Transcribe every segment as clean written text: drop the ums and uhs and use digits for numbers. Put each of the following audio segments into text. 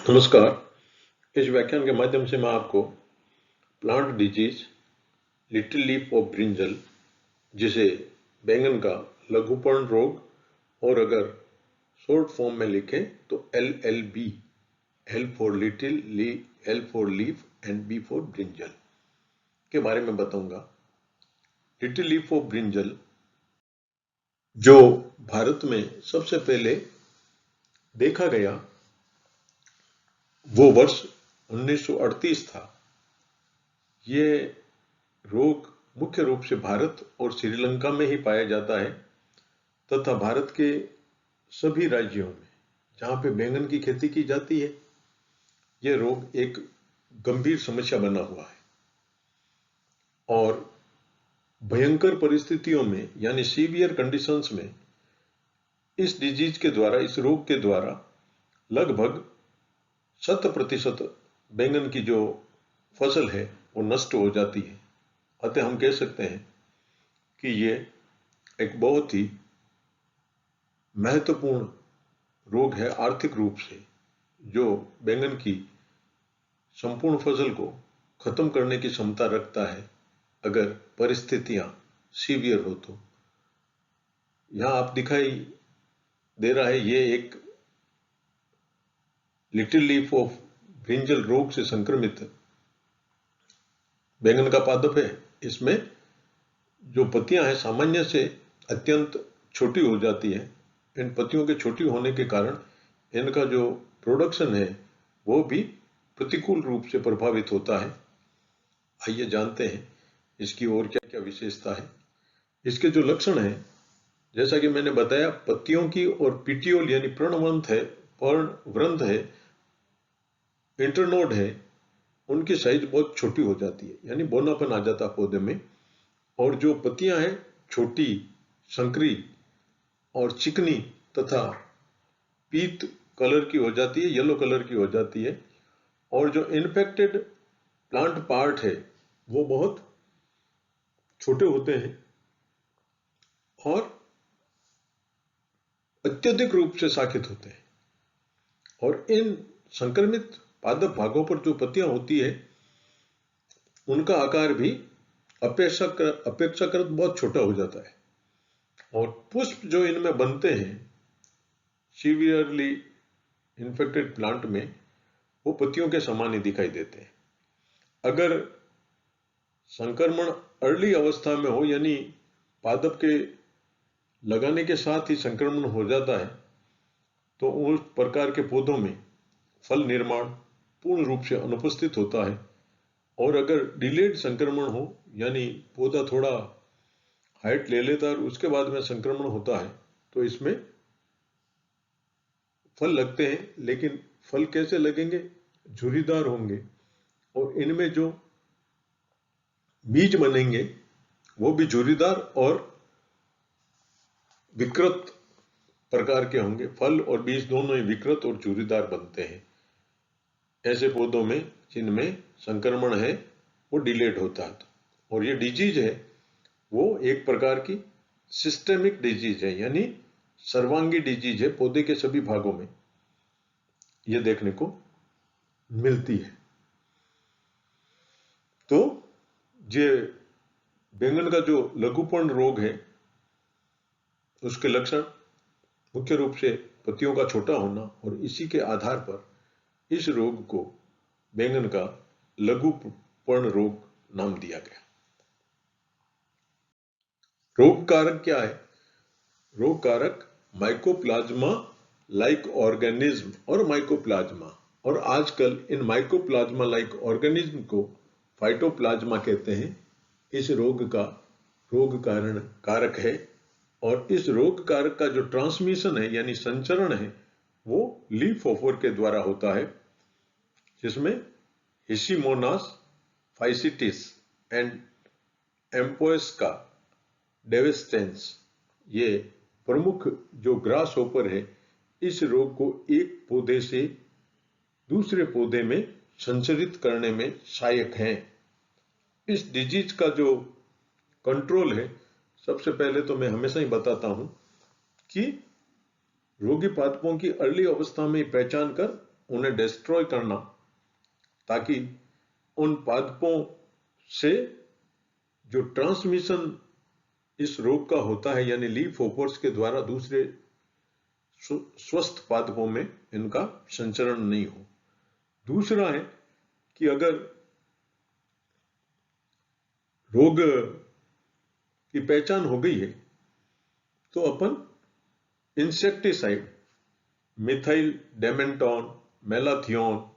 नमस्कार। इस व्याख्यान के माध्यम से मैं आपको plant disease little leaf of brinjal, जिसे बैंगन का लघुपर्ण रोग और अगर शॉर्ट फॉर्म में लिखें तो LLB, L for little, L for leaf and B for brinjal के बारे में बताऊंगा। लिटिल लीफ ऑफ ब्रिंजल जो भारत में सबसे पहले देखा गया वो वर्ष 1938 था। ये रोग मुख्य रूप से भारत और श्रीलंका में ही पाया जाता है तथा भारत के सभी राज्यों में जहाँ पे बैंगन की खेती की जाती है यह रोग एक गंभीर समस्या बना हुआ है और भयंकर परिस्थितियों में यानी सीवियर कंडीशंस में इस डिजीज के द्वारा, इस रोग के द्वारा लगभग 100% बैंगन की जो फसल है वो नष्ट हो जाती है। अतः हम कह सकते हैं कि ये एक बहुत ही महत्वपूर्ण रोग है आर्थिक रूप से, जो बैंगन की संपूर्ण फसल को खत्म करने की क्षमता रखता है अगर परिस्थितियां सीवियर हो तो। यहां आप दिखाई दे रहा है ये एक लिटिल लीफ ऑफ ब्रिंजल रोग से संक्रमित बैंगन का पादप है। इसमें जो पत्तियां हैं सामान्य से अत्यंत छोटी हो जाती है। इन पत्तियों के छोटी होने के कारण इनका जो प्रोडक्शन है वो भी प्रतिकूल रूप से प्रभावित होता है। आइए जानते हैं इसकी और क्या क्या विशेषता है। इसके जो लक्षण हैं, जैसा कि मैंने बताया, पत्तियों की और पिटियोल यानी पर्णवृंत है, इंटरनोड है, उनकी साइज बहुत छोटी हो जाती है, यानी बौनापन आ जाता है पौधे में। और जो पत्तियां हैं छोटी, संकरी और चिकनी तथा पीत कलर की हो जाती है, येलो कलर की हो जाती है। और जो इन्फेक्टेड प्लांट पार्ट है वो बहुत छोटे होते हैं और अत्यधिक रूप से शाखित होते हैं। और इन संक्रमित पादप भागों पर जो पत्तियां होती है उनका आकार भी अपेक्षाकृत बहुत छोटा हो जाता है। और पुष्प जो इनमें बनते हैं सीवियरली इन्फेक्टेड प्लांट में, वो पत्तियों के समान ही दिखाई देते हैं। अगर संक्रमण अर्ली अवस्था में हो, यानी पादप के लगाने के साथ ही संक्रमण हो जाता है, तो उस प्रकार के पौधों में फल निर्माण पूर्ण रूप से अनुपस्थित होता है। और अगर डिलेड संक्रमण हो, यानी पौधा थोड़ा हाइट ले लेता है और उसके बाद में संक्रमण होता है, तो इसमें फल लगते हैं, लेकिन फल कैसे लगेंगे? झुर्रीदार होंगे और इनमें जो बीज बनेंगे वो भी झुर्रीदार और विकृत प्रकार के होंगे। फल और बीज दोनों ही विकृत और झुर्रीदार बनते हैं ऐसे पौधों में जिनमें संक्रमण है वो डिलेड होता है। और ये डिजीज है वो एक प्रकार की सिस्टेमिक डिजीज है, यानी सर्वांगी डिजीज है। पौधे के सभी भागों में ये देखने को मिलती है। तो ये बैंगन का जो लघुपर्ण रोग है उसके लक्षण मुख्य रूप से पत्तियों का छोटा होना, और इसी के आधार पर इस रोग को बैंगन का लघुपर्ण रोग नाम दिया गया। रोग कारक क्या है? रोग कारक माइकोप्लाज्मा लाइक ऑर्गेनिज्म और माइकोप्लाज्मा, और आजकल इन माइकोप्लाज्मा लाइक ऑर्गेनिज्म को फाइटोप्लाज्मा कहते हैं, इस रोग का रोग कारक है। और इस रोग कारक का जो ट्रांसमिशन है यानी संचरण है वो लीफ ऑफर के द्वारा होता है, जिसमें हिसिमोनास फाइसिटिस एंड एम्पोएस्का डेवेस्टेंस, ये प्रमुख जो ग्रास होपर है, इस रोग को एक पौधे से दूसरे पौधे में संचरित करने में सहायक हैं। इस डिजीज का जो कंट्रोल है, सबसे पहले तो मैं हमेशा ही बताता हूं कि रोगी पादपों की अर्ली अवस्था में पहचान कर उन्हें डिस्ट्रॉय करना, ताकि उन पादपों से जो ट्रांसमिशन इस रोग का होता है, यानी लीफ होपर्स के द्वारा दूसरे स्वस्थ पादपों में इनका संचरण नहीं हो। दूसरा है कि अगर रोग की पहचान हो गई है तो अपन इंसेक्टिसाइड, मिथाइल डेमेंटोन, मेलाथियोन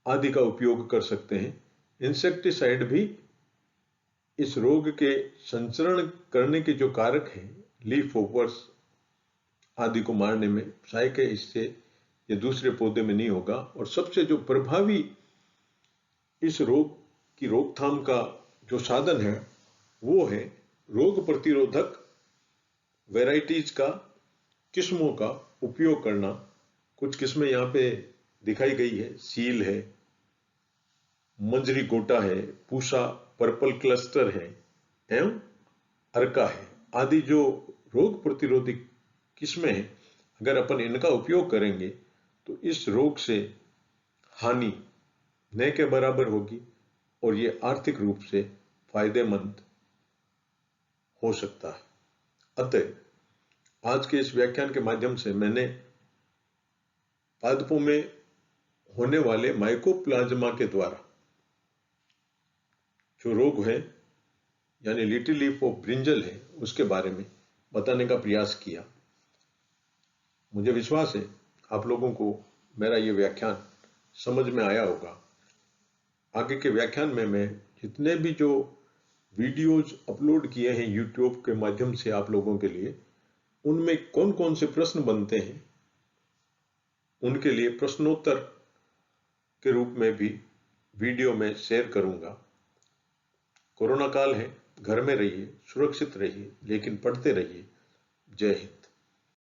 आदि का उपयोग कर सकते हैं। इंसेक्टिसाइड भी इस रोग के संचरण करने के जो कारक हैं, लीफ होपर्स आदि को मारने में सहायक है। इससे ये दूसरे पौधे में नहीं होगा। और सबसे जो प्रभावी इस रोग की रोकथाम का जो साधन है वो है रोग प्रतिरोधक वैरायटीज का, किस्मों का उपयोग करना। कुछ किस्में यहाँ पे दिखाई गई है, सील है, मंजरी गोटा है, पूसा पर्पल क्लस्टर है एवं अर्का है आदि जो रोग प्रतिरोधी किस्में हैं। अगर अपन इनका उपयोग करेंगे तो इस रोग से हानि न के बराबर होगी और ये आर्थिक रूप से फायदेमंद हो सकता है। अतः आज के इस व्याख्यान के माध्यम से मैंने पादपों में होने वाले माइकोप्लाज्मा के द्वारा जो रोग है, यानी लिटिल लीफ ऑफ ब्रिंजल है, उसके बारे में बताने का प्रयास किया। मुझे विश्वास है आप लोगों को मेरा ये व्याख्यान समझ में आया होगा। आगे के व्याख्यान में मैं जितने भी जो वीडियोज अपलोड किए हैं यूट्यूब के माध्यम से आप लोगों के लिए, उनमें कौन कौन से प्रश्न बनते हैं उनके लिए प्रश्नोत्तर के रूप में भी वीडियो में शेयर करूंगा। कोरोना काल है, घर में रहिए, सुरक्षित रहिए, लेकिन पढ़ते रहिए। जय हिंद।